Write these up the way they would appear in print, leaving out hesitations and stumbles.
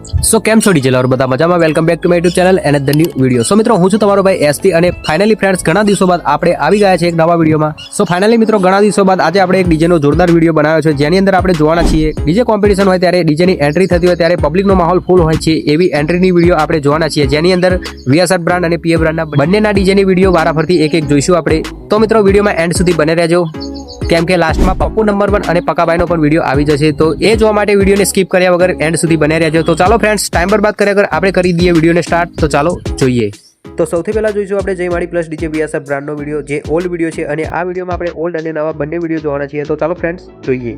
सो केम छो DJ lover बधा मजामां welcome back to my YouTube channel and the new video. So मित्रों હું છું તમારો ભાઈ એસટી અને ફાઇનલી ફ્રેન્ડ્સ ઘણા દિવસો બાદ આપણે આવી ગયા છે એક નવા વિડીયોમાં। સો ફાઇનલી મિત્રો ઘણા દિવસો બાદ આજે આપણે એક ડીજે નો જોરદાર વિડીયો બનાવ્યો છે જેની અંદર આપણે જોવાના છીએ ડીજે કોમ્પિટિશન હોય ત્યારે ડીજે ની એન્ટ્રી થતી હોય ત્યારે પબ્લિક નો માહોલ ફૂલ હોય છે એવી એન્ટ્રીની વિડીયો આપણે જોવાના છીએ જેની અંદર વીએસઆર બ્રાન્ડ અને પીએ બ્રાન્ડના બંનેના ડીજે ની વિડીયો વારાફરતી એક એક જોઈશું આપણે। તો મિત્રો વિડીયોમાં એન્ડ સુધી બને રહેજો કેમ કે લાસ્ટમાં પપ્પુ નંબર 1 અને પકાભાઈનો પણ વિડીયો આવી જશે તો એ જોવા માટે વિડીયોને સ્કીપ કર્યા વગર એન્ડ સુધી બને રહેજો। તો ચાલો ફ્રેન્ડ્સ ટાઈમ બરબાદ કર્યા વગર આપણે કરી દઈએ વિડીયોને સ્ટાર્ટ। તો ચાલો જોઈએ। તો સૌથી પહેલા જોઈશું આપણે જય માડી પ્લસ ડીજે વીએસઆર બ્રાન્ડનો વિડીયો જે ઓલ્ડ વિડીયો છે અને આ વિડીયોમાં આપણે ઓલ્ડ અને નવા બંને વિડીયો જોવાના છીએ। તો ચાલો ફ્રેન્ડ્સ જોઈએ।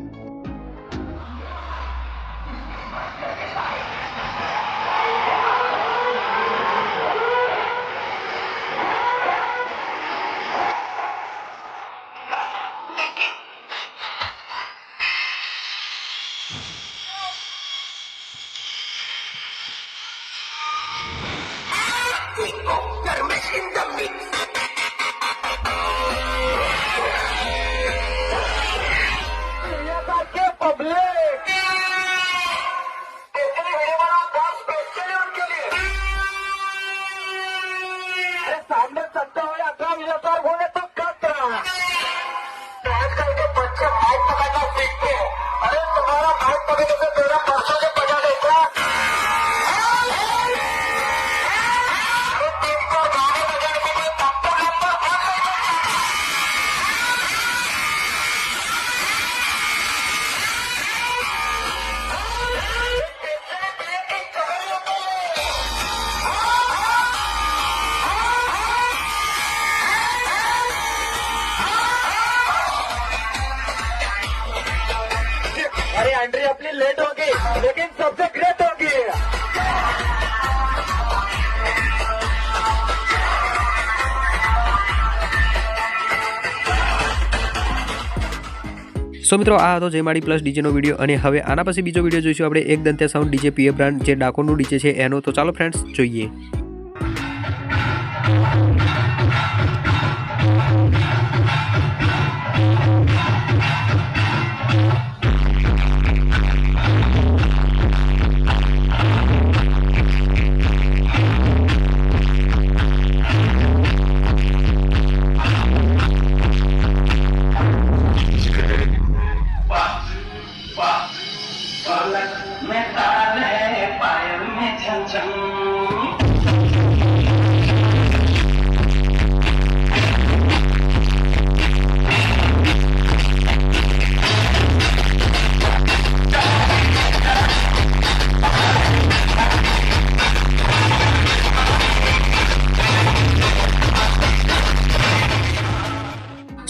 अरे एंट्री अपनी लेट होगी लेकिन सबसे ग्रेट होगी। સો મિત્રો આ હતો જય માડી પ્લસ ડીજેનો વિડીયો અને હવે આના પછી બીજો વિડીયો જોઈશું આપણે એક દંત્યા સાઉન્ડ ડીજે પીએ બ્રાન્ડ જે ડાકોરનું ડીજે છે એનો। તો ચાલો ફ્રેન્ડ્સ જોઈએ।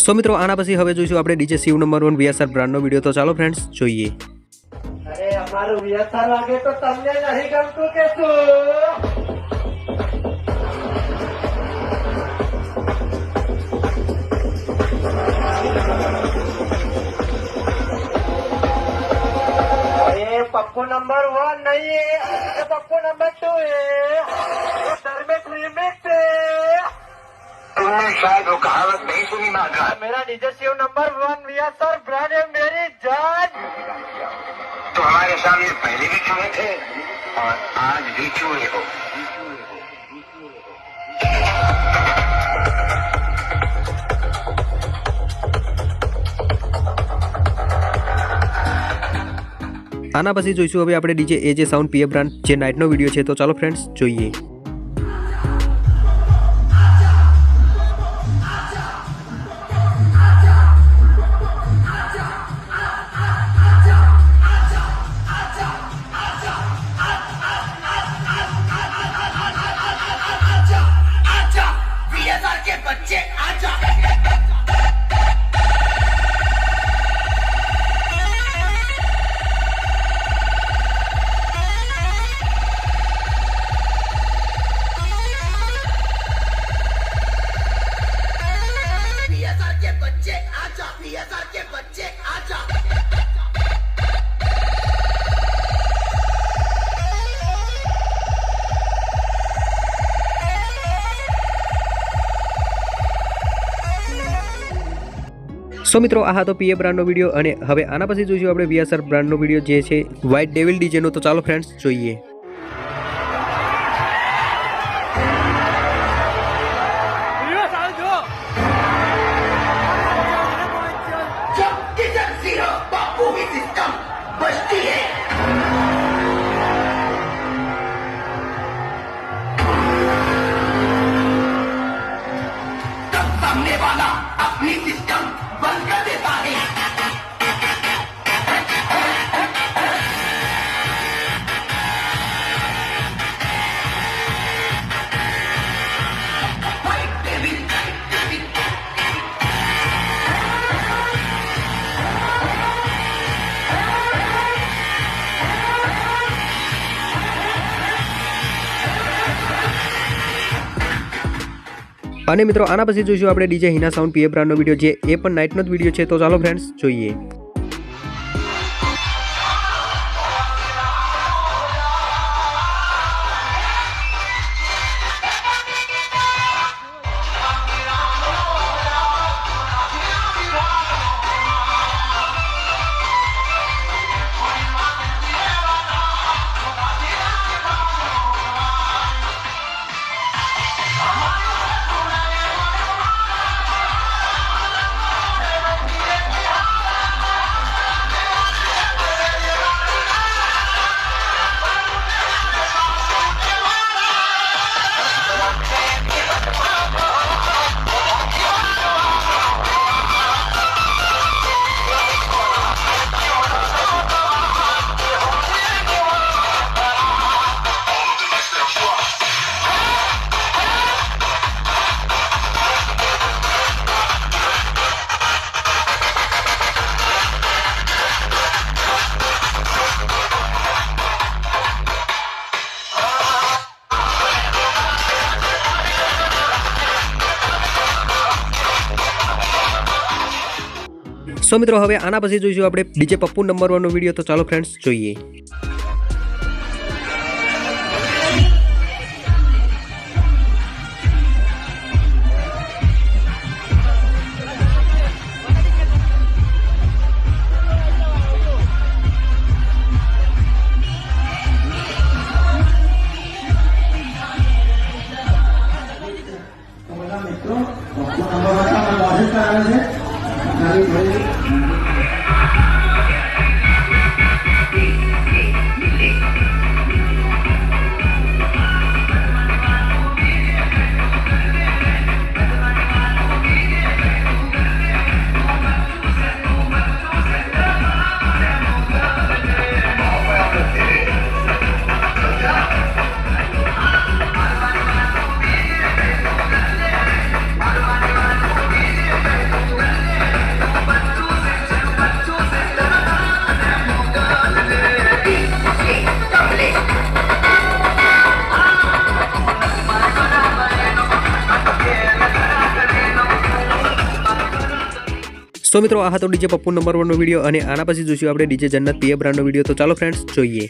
સો મિત્રો આના પછી હવે જોઈશું આપણે ડીજે શિવ નંબર 1 વીએસઆર બ્રાન્ડનો વિડીયો। તો ચાલો ફ્રેન્ડ્સ જોઈએ। अरे हमारो वीएसआर आगे तो तमने नहीं गमतु के तू अरे पप्पू नंबर 1 नहीं है ये पप्पू नंबर 2 है वो धर्मेश रिमिक्स है। तुमने शायद वो कहावत नहीं सुनी मागा। मेरा DJ Shiv number 1 VSR brand है मेरी जान। तो हमारे सामने पहले भी चूहे थे और आज भी चूहे हो। આના પછી જોઈશું હવે આપણે ડીજે એજે સાઉન્ડ પીએ બ્રાન્ડ જે નાઇટનો વિડીયો છે। તો ચાલો ફ્રેન્ડ્સ જોઈએ। સો મિત્રો આ હતો પીએ બ્રાન્ડનો વિડીયો અને હવે આના પછી જોઈશું આપણે વીએસઆર બ્રાન્ડનો વિડીયો જે છે વ્હાઇટ ડેવિલ ડીજેનો। તો ચાલો ફ્રેન્ડ્સ જોઈએ। અને મિત્રો આના પછી જોઈશું આપણે ડીજે હિના સાઉન્ડ પીએ બ્રાન્ડનો વિડીયો, જે એ પણ નાઇટનો જ વિડીયો છે. તો ચાલો ફ્રેન્ડ્સ જોઈએ. સો મિત્રો હવે આના પછી જોઈશું આપણે ડીજે પપ્પુ નંબર 1 નો વિડીયો. તો ચાલો ફ્રેન્ડ્સ જોઈએ. સો મિત્રો આ હતો ડીજે પપ્પુ નંબર 1 નો વિડીયો, અને આના પછી જોઈશું આપણે ડીજે જન્નત પીએ બ્રાન્ડનો વિડીયો. તો ચાલો ફ્રેન્ડ્સ જોઈએ.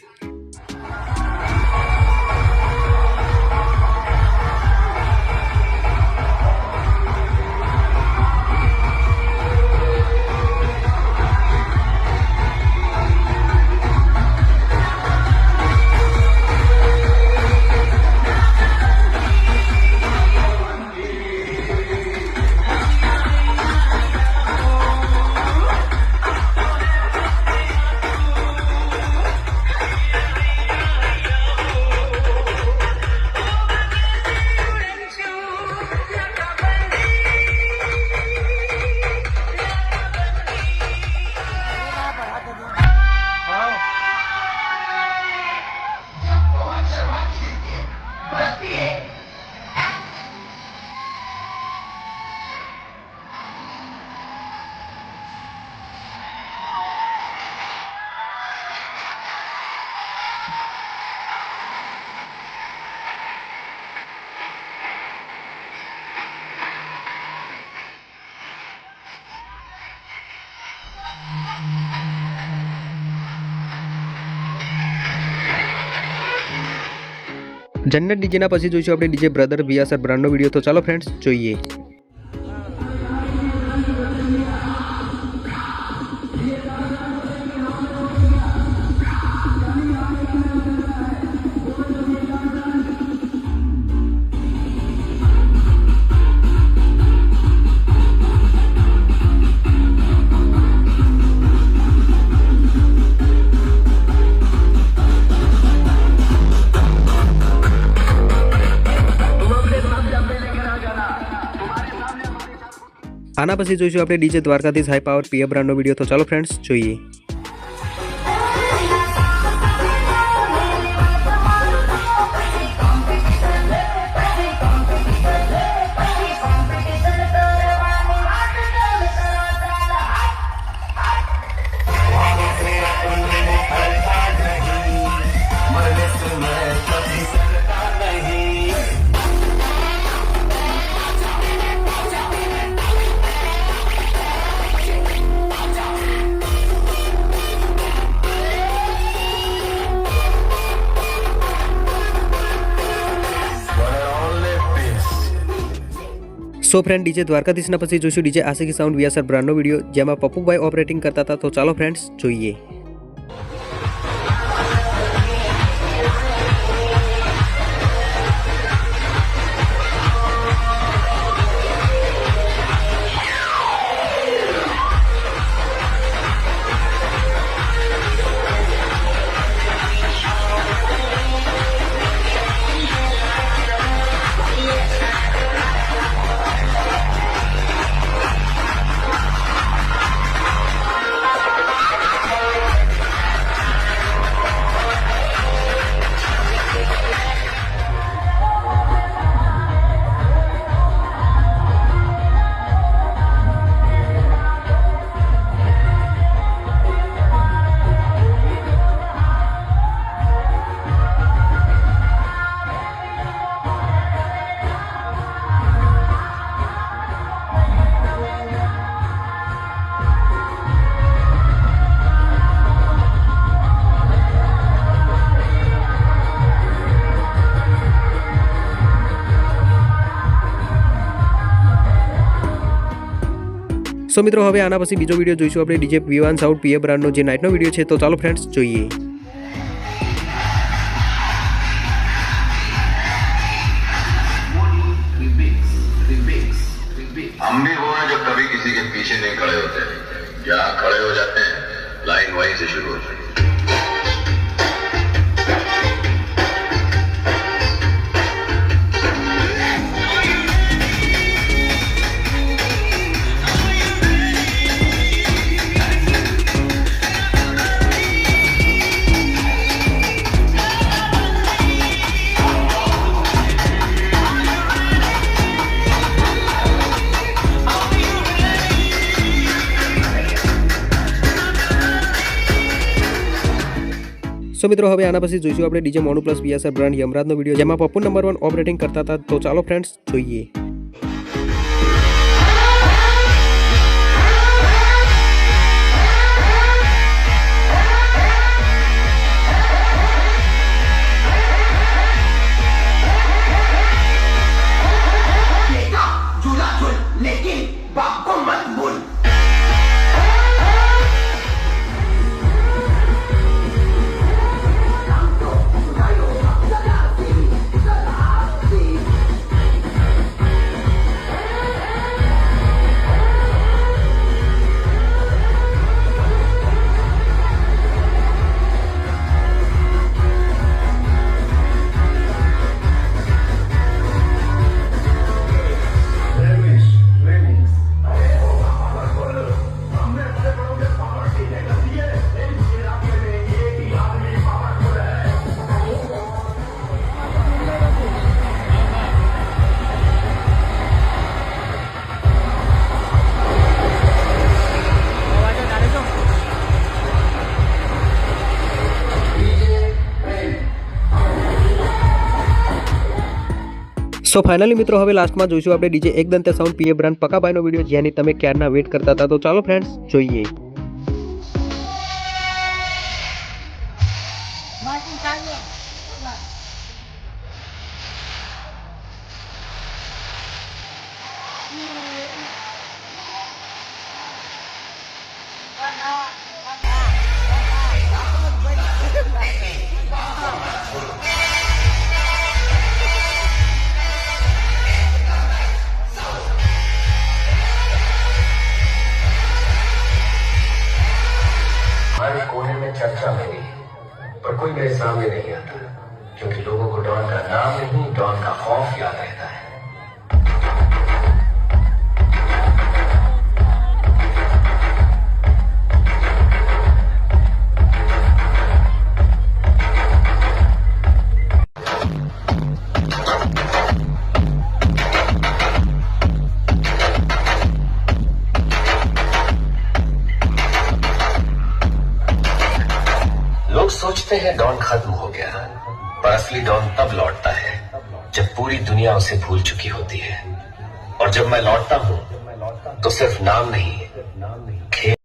જન્નત ડીજેના પછી જોઈશું આપણે ડીજે બ્રધર વીઆસઆર બ્રાન્ડનો વિડીયો. તો ચાલો ફ્રેન્ડ્સ જોઈએ. આના પછી જોઈશું આપણે ડીજે દ્વારકાધીશ હાઈ પાવર પીએ બ્રાન્ડનો વિડીયો. તો ચાલો ફ્રેન્ડ્સ જોઈએ. સો ફ્રેન્ડ ડીજે દ્વારકાધીશના પછી જોઈશું ડીજે આશિકી સાઉન્ડ વીએસઆર બ્રાન્ડનો વિડીયો, જેમાં પપ્પુભાઈ ઓપરેટિંગ કરતા હતા. તો ચાલો ફ્રેન્ડ્સ જોઈએ. સો મિત્રો હવે આના પછી બીજો વિડીયો જોઈશું આપણે ડીજે વિવાન સાઉન્ડ પીએ બ્રાન્ડનો જે નાઇટનો વિડીયો છે. તો ચાલો ફ્રેન્ડ્સ જોઈએ. हम भी वो हैं जो कभी किसी के पीछे नहीं खड़े होते, जहाँ खड़े हो जाते हैं लाइन वहीं से शुरू होती है. સો મિત્રો હવે આના પછી જોઈશું આપણે DJ Monu plus VSR brand યમરાજનો વિડીયો, જેમાં પપ્પુ નંબર 1 ઓપરેટિંગ કરતા હતા. તો ચાલો ફ્રેન્ડ્સ જોઈએ. સો ફાઇનલી મિત્રો હવે લાસ્ટમાં જોઈશું આપણે ડીજે એકદંતે સાઉન્ડ પીએ બ્રાન્ડ પકાભાઈનો વિડીયો, જેની તમે ક્યારના વેટ કરતા હતા. તો ચાલો ફ્રેન્ડ્સ જોઈએ. हर कोने में चर्चा मेरी, पर कोई मेरे सामने नहीं आता, क्योंकि लोगों को डॉन का नाम नहीं, डॉन का खौफ याद रहता है. लोग सोचते हैं डॉन खत्म हो गया, पर असली डॉन तब लौटता है जब पूरी दुनिया उसे भूल चुकी होती है. और जब मैं लौटता हूँ तो सिर्फ नाम नहीं, खेल.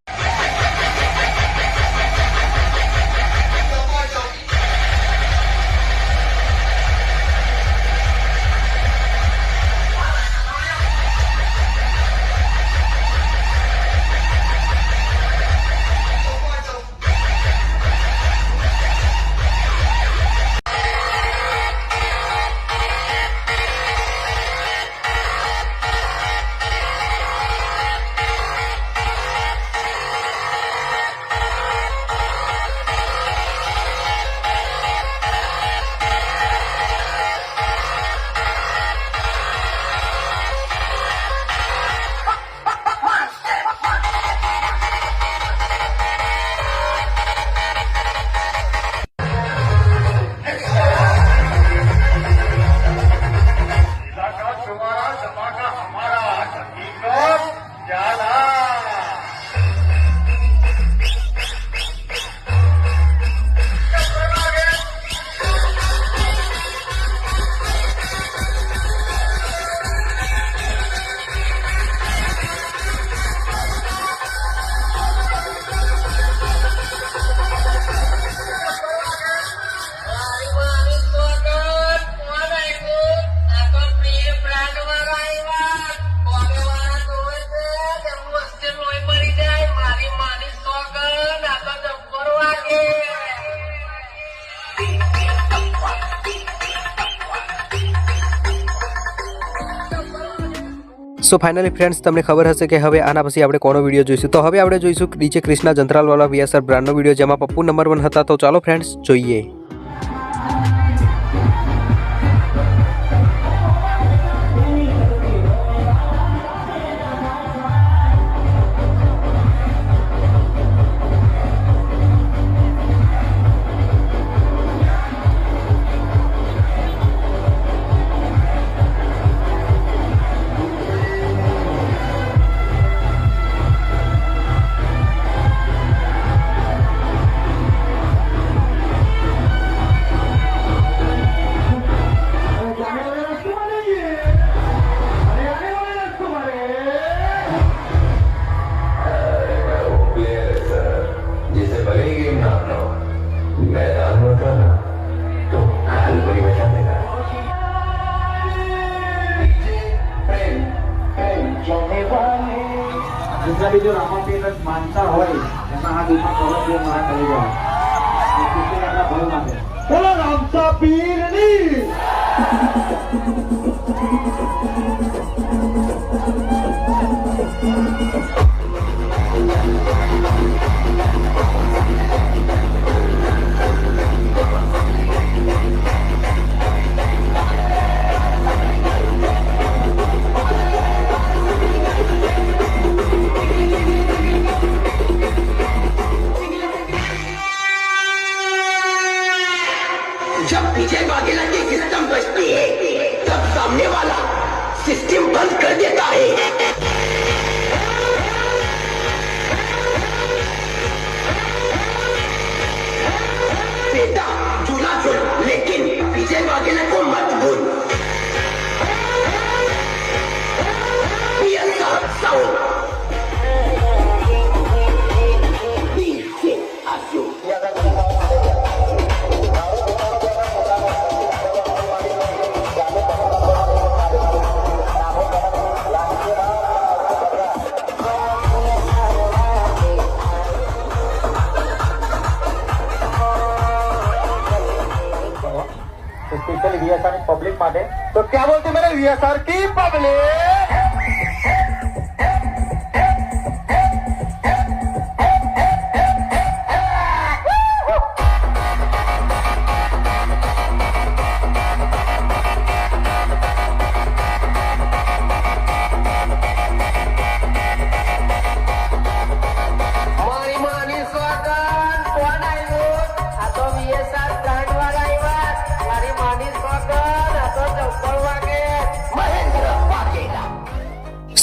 સો ફાઇનલી ફ્રેન્ડ્સ તમને ખબર હશે કે હવે આના પછી આપણે કોનો વિડીયો જોઈશું. તો હવે આપણે જોઈશું ડીજે ક્રિષ્ના જંત્રાલવાલા VSR બ્રાન્ડનો વિડીયો, જેમાં પપ્પુ નંબર 1 હતા. તો ચાલો ફ્રેન્ડ્સ જોઈએ. जैसे भले ही गेम ना अपना हो, मैदान में होता ना तो खाल पर ही बैठा देगा. ગુજરાતી જો રામાપીર માનતા હોય એના આ દિવસમાં પ્રવૃત્તિઓ મારા કરી જાય ભય માટે બોલો રામસા પીરની. जब पीछे वागेला की सिस्टम बजती है तब सामने वाला सिस्टम बंद कर देता है. बेटा झूला झूल लेकिन पीछे वागेला को मत भूल. साउंड स्पेशली VSR पब्लिक માટે. तो क्या बोलते मेरे VSR की पब्लिक. મારી માની સ્વાગત કોણ આવ્યું? આ તો VSR બ્રાન્ડ વાળા આવ્યા. મારી માની સ્વાગત આ તો ચપ્પલ વાગે Mahendra Vaghela.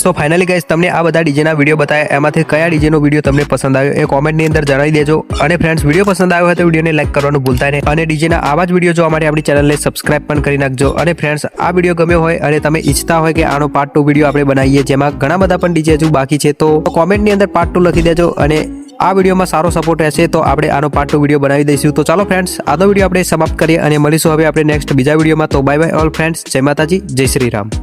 So finally guys, તમને આ બધા ડીજેના વિડીયો બતાવ્યા, એમાંથી કયા ડીજેનો વિડીયો તમને પસંદ આવ્યો એ કોમેન્ટની અંદર જણાવી દેજો. અને ફ્રેન્ડ્સ, વિડીયો પસંદ આવ્યો હોય તો વિડીયોને લાઈક કરવાનું ભૂલતા નહીં, અને ડીજેના આવા જ વિડીયો જોવા માટે આપણી ચેનલને સબસ્ક્રાઇબ પણ કરી નાખજો. અને ફ્રેન્ડ્સ, આ વિડીયો ગમ્યો હોય અને તમે ઈચ્છતા હોય કે આનો પાર્ટ 2 વિડીયો આપણે બનાવીએ, જેમાં ઘણા બધા પણ ડીજે હજુ બાકી છે, તો કોમેન્ટની અંદર પાર્ટ 2 લખી દેજો. અને આ વિડીયોમાં સારો સપોર્ટ રહેશે તો આપણે આનો પાર્ટ 2 વિડીયો બનાવી દઈશું. તો ચાલો ફ્રેન્ડ્સ, આનો વિડીયો આપણે સમાપ્ત કરીએ અને મળીશું હવે આપણે નેક્સ્ટ બીજા વિડીયોમાં. તો બાય બાય ઓલ ફ્રેન્ડ્સ. જય માતાજી, જય શ્રી રામ.